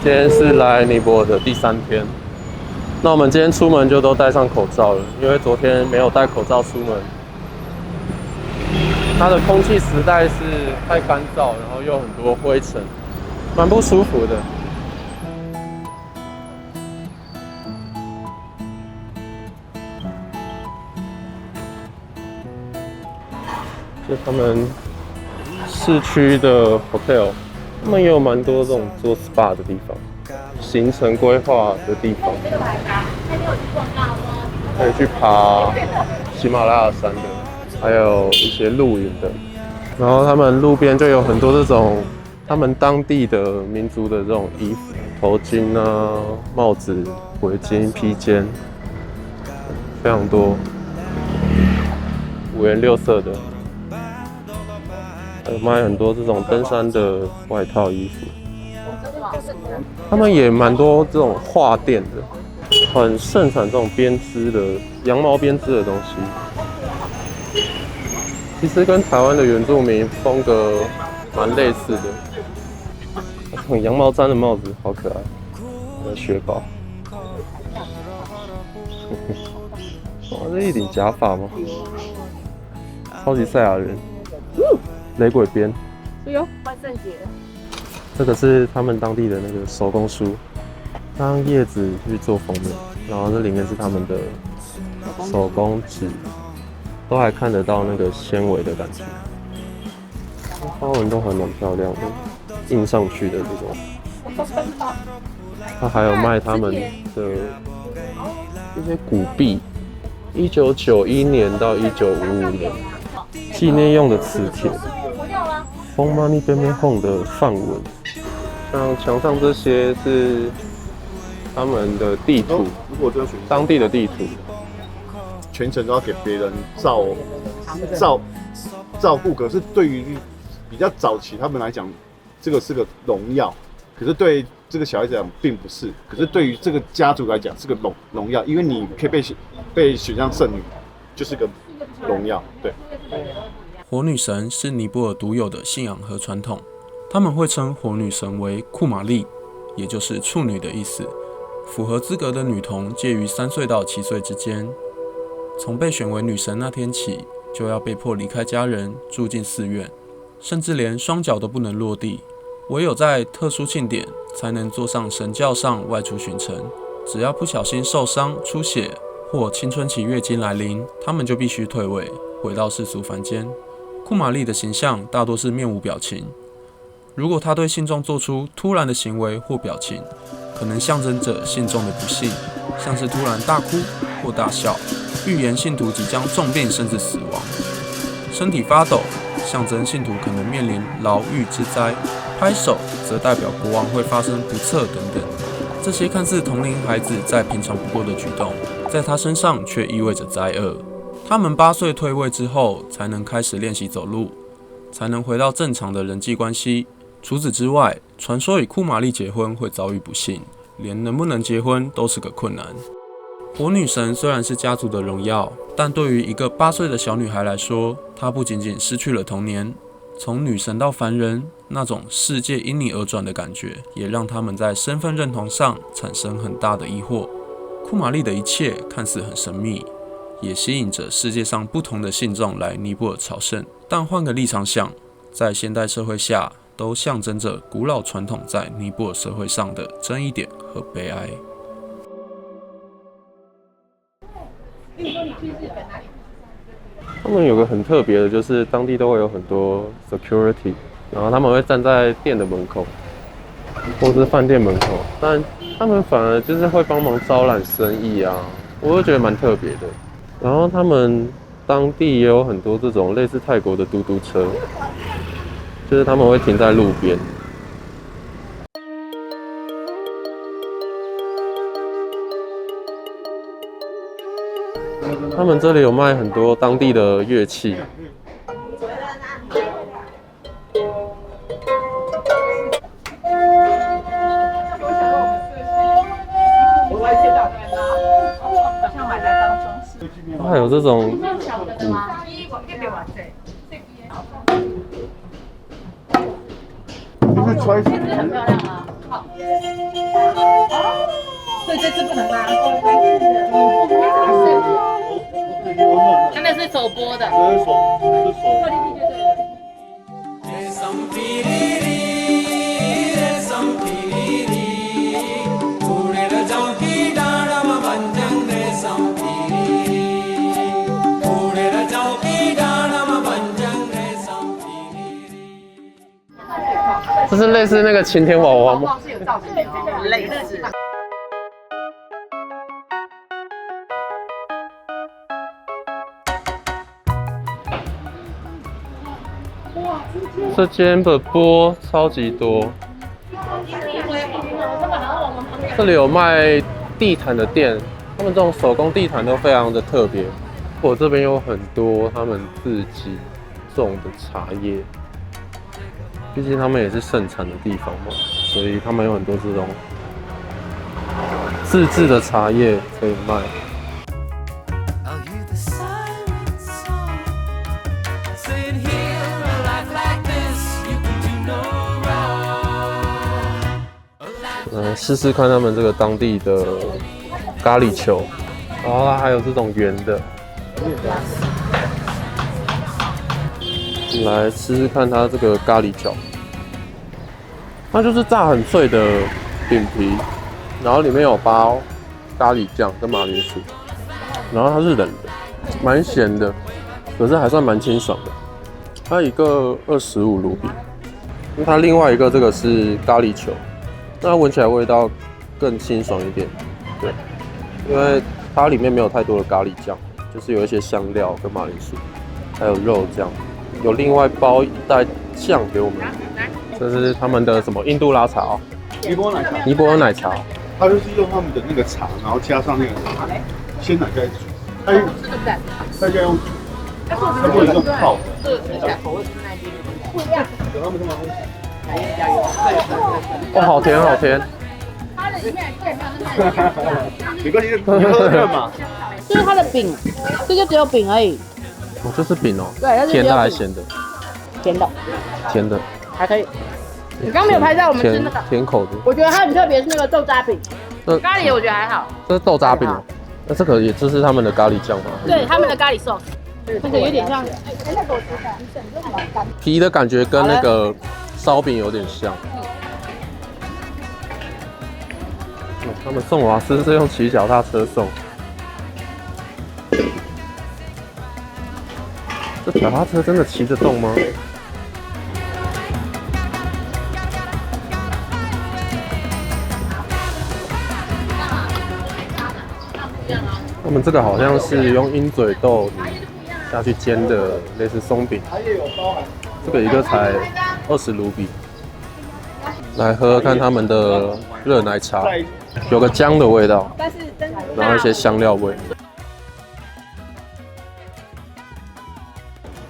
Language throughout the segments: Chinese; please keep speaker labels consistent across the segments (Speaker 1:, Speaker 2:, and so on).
Speaker 1: 今天是来尼泊尔的第3天，那我们今天出门就都戴上口罩了，因为昨天没有戴口罩出门。它的空气实在是太干燥，然后又很多灰尘，蛮不舒服的。是他们市区的 hotel， 他们也有蛮多这种做 SPA 的地方，行程规划的地方，可以去爬喜马拉雅山的。还有一些露营的，然后他们路边就有很多这种他们当地的民族的这种衣服、头巾啊、帽子、围巾、披肩，非常多，五颜六色的，还有卖很多这种登山的外套、衣服。他们也蛮多这种画店的，很盛产这种编织的羊毛编织的东西。其实跟台湾的原住民风格蛮类似的，这种羊毛毡的帽子好可爱，还有雪宝。哇，这一顶假发吗？超级赛亚人，雷鬼边。
Speaker 2: 是哟，万圣节。
Speaker 1: 这个是他们当地的那个手工书，当叶子去做封面，然后这里面是他们的手工纸。都还看得到那个纤维的感觉，花纹都还蛮漂亮的，印上去的这种。它还有卖他们的一些古币，1991年到1955年纪念用的磁铁，风 money 边边红的范文，像墙上这些是他们的地图，当地的地图。
Speaker 3: 全程都要给别人照顾，可是对于比较早期他们来讲，这个是个荣耀，可是对这个小孩子来讲并不是，可是对于这个家族来讲是个荣耀，因为你可以被选上圣女，就是个荣耀。对，
Speaker 4: 火女神是尼泊尔独有的信仰和传统，他们会称火女神为库玛丽，也就是处女的意思。符合资格的女童介于3岁到7岁之间。从被选为女神那天起，就要被迫离开家人，住进寺院，甚至连双脚都不能落地，唯有在特殊庆典才能坐上神轿上外出巡城。只要不小心受伤、出血或青春期月经来临，他们就必须退位，回到世俗凡间。库玛丽的形象大多是面无表情，如果她对信众做出突然的行为或表情，可能象征着信众的不幸，像是突然大哭或大笑，预言信徒即将重病甚至死亡。身体发抖，象征信徒可能面临牢狱之灾；拍手则代表国王会发生不测等等。这些看似同龄孩子再平常不过的举动，在他身上却意味着灾厄。他们8岁退位之后，才能开始练习走路，才能回到正常的人际关系。除此之外，传说与库玛丽结婚会遭遇不幸，连能不能结婚都是个困难。火女神虽然是家族的荣耀，但对于一个8岁的小女孩来说，她不仅仅失去了童年，从女神到凡人，那种世界因你而转的感觉，也让他们在身份认同上产生很大的疑惑。库玛丽的一切看似很神秘，也吸引着世界上不同的信众来尼泊尔朝圣。但换个立场想，在现代社会下，都象征着古老传统在尼泊尔社会上的争议点和悲哀。
Speaker 1: 他们有个很特别的，就是当地都会有很多 security， 然后他们会站在店的门口，或是饭店门口，但他们反而就是会帮忙招揽生意啊，我就觉得蛮特别的。然后他们当地也有很多这种类似泰国的嘟嘟车，就是他们会停在路边。他们这里有卖很多当地的乐器，还有这种
Speaker 3: 穿。
Speaker 2: 这只很漂亮啊。好。所以这只不能拉。它那是手剥的。
Speaker 3: 这是手。
Speaker 1: 这是类似那个晴天娃娃吗？
Speaker 2: 是有造型的，类似。
Speaker 1: 这间的波超级多，这里有卖地毯的店，他们这种手工地毯都非常的特别。我这边有很多他们自己种的茶叶，毕竟他们也是盛产的地方嘛，所以他们有很多这种自制的茶叶可以卖。试试看他们这个当地的咖喱球，然后它还有这种圆的，来试试看它这个咖喱饺，它就是炸很脆的饼皮，然后里面有包咖喱酱跟马铃薯，然后它是冷的，蛮咸的，可是还算蛮清爽的。它一个25卢比，那它另外一个这个是咖喱球。那闻起来味道更清爽一点，对，因为它里面没有太多的咖喱酱，就是有一些香料跟马铃薯，还有肉这样。有另外包一袋酱给我们，这是他们的什么印度拉茶哦，
Speaker 3: 尼泊尔奶茶。
Speaker 1: 尼泊尔奶茶，
Speaker 3: 它就是用他们的那个茶，然后加上那个鲜奶再煮，它用再加用煮，它不能用泡的。
Speaker 2: 这个吃起来口味跟那边
Speaker 3: 不一样。有他们这么东西。
Speaker 1: 哦，好甜好甜。
Speaker 3: 没关系，你喝热嘛。
Speaker 2: 这是它的饼，这就只有饼而已。
Speaker 1: 哦，这是饼哦。
Speaker 2: 对，它是
Speaker 1: 甜的还是咸的？
Speaker 2: 甜的。
Speaker 1: 甜的。
Speaker 2: 还可以。你刚没有拍照，我们吃那个
Speaker 1: 甜口的。
Speaker 2: 我觉得它很特别，是那个豆渣饼。咖喱我觉得还好。
Speaker 1: 这是豆渣饼哦。那这个也就是他们的咖喱酱吗？
Speaker 2: 对，他们的咖喱sauce，这个有点像。
Speaker 1: 皮的感觉跟那个烧饼有点像。他们送瓦斯是用骑脚踏车送。这脚踏车真的骑得动吗？他们这个好像是用鹰嘴豆下去煎的，类似松饼。这个一个才20卢比。来喝喝看他们的热奶茶，有个姜的味道，然后一些香料味。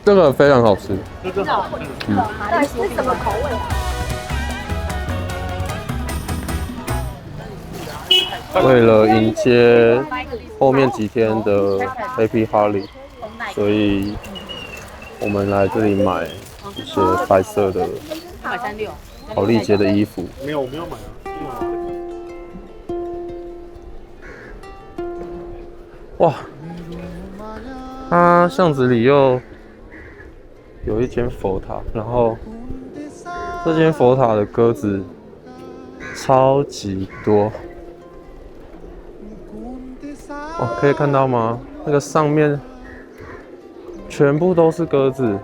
Speaker 1: 这个非常好吃。
Speaker 2: 到底是什么口味啊？
Speaker 1: 为了迎接后面几天的 Happy Holi， 所以我们来这里买一些白色的好利节的衣服。
Speaker 3: 没有，我没有买啊。
Speaker 1: 哇，它巷子里又有一间佛塔，然后这间佛塔的鸽子超级多。哦，可以看到吗？那个上面全部都是鸽子。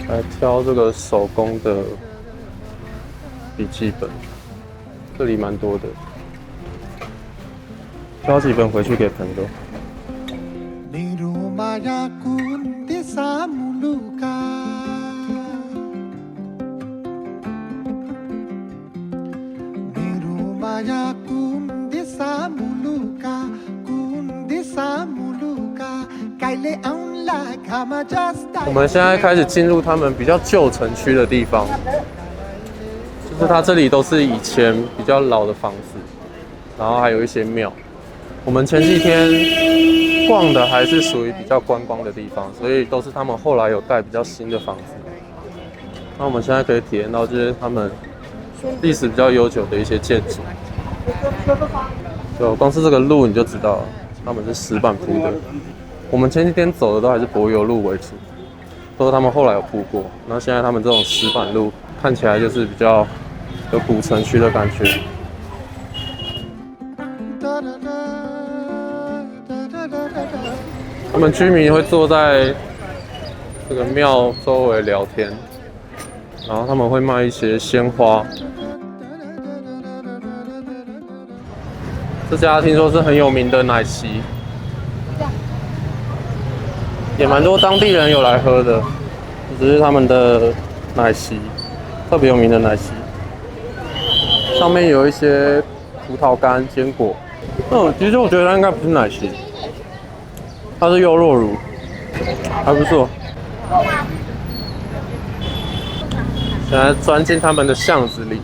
Speaker 1: 来挑这个手工的笔记本，这里蛮多的，挑几本回去给朋友。我们现在开始进入他们比较旧城区的地方，就是它这里都是以前比较老的房子，然后还有一些庙。我们前几天逛的还是属于比较观光的地方，所以都是他们后来有盖比较新的房子。那我们现在可以体验到这些他们历史比较悠久的一些建筑。就光是这个路你就知道了，他们是石板铺的。我们前几天走的都还是柏油路为主，都是他们后来有铺过。那现在他们这种石板路看起来就是比较有古城区的感觉。他们居民会坐在这个庙周围聊天，然后他们会卖一些鲜花。这家听说是很有名的奶昔，也蛮多当地人有来喝的，只是他们的奶昔特别有名的奶昔，上面有一些葡萄干、坚果。其实我觉得它应该不是奶昔，它是优酪乳，还不错。现在钻进他们的巷子里。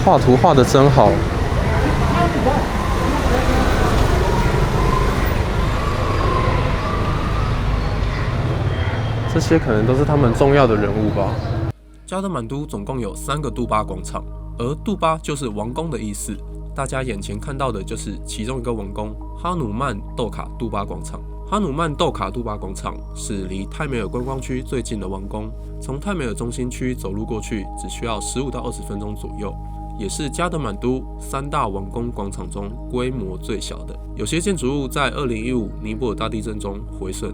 Speaker 1: 画图画得真好。这些可能都是他们重要的人物吧。
Speaker 4: 加德满都总共有3个杜巴广场，而杜巴就是王宫的意思。大家眼前看到的就是其中一个王宫——哈努曼豆卡杜巴广场。哈努曼豆卡杜巴广场是离泰梅尔观光区最近的王宫，从泰梅尔中心区走路过去只需要15到20分钟左右，也是加德满都3大王宫广场中规模最小的。有些建筑物在2015尼泊尔大地震中毁损，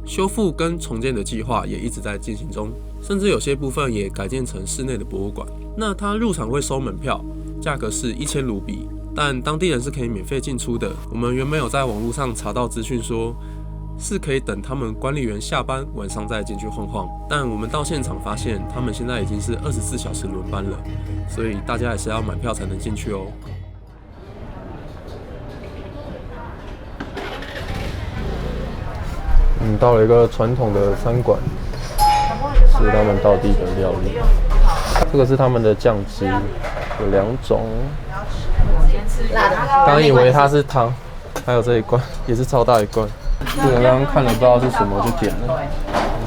Speaker 4: 修复跟重建的计划也一直在进行中，甚至有些部分也改建成室内的博物馆。那它入场会收门票，价格是1000卢比，但当地人是可以免费进出的。我们原本有在网络上查到资讯说，是可以等他们管理员下班晚上再进去晃晃，但我们到现场发现，他们现在已经是24小时轮班了，所以大家还是要买票才能进去哦。
Speaker 1: 到了一个传统的餐馆，是他们道地的料理。这个是他们的酱汁，有2种。刚以为它是汤，还有这一罐也是超大一罐。这个刚刚看了不知道是什么就点了，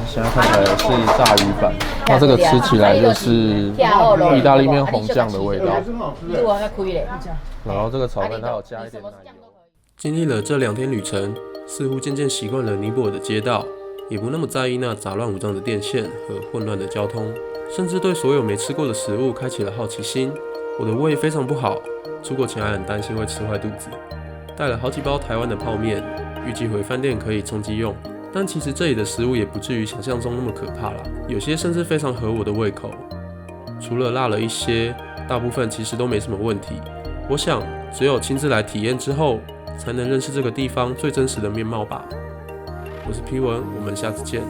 Speaker 1: 现在看起来是炸鱼板。它这个吃起来就是意大利面红酱的味道。然后这个炒饭它有加一点奶油。
Speaker 4: 经历了这2天旅程，似乎渐渐习惯了尼泊尔的街道，也不那么在意那杂乱无章的电线和混乱的交通，甚至对所有没吃过的食物开启了好奇心。我的胃非常不好，出国前还很担心会吃坏肚子，带了好几包台湾的泡面，预计回饭店可以充饥用。但其实这里的食物也不至于想象中那么可怕啦，有些甚至非常合我的胃口，除了辣了一些，大部分其实都没什么问题。我想只有亲自来体验之后，才能认识这个地方最真实的面貌吧。我是 P 文，我们下次见。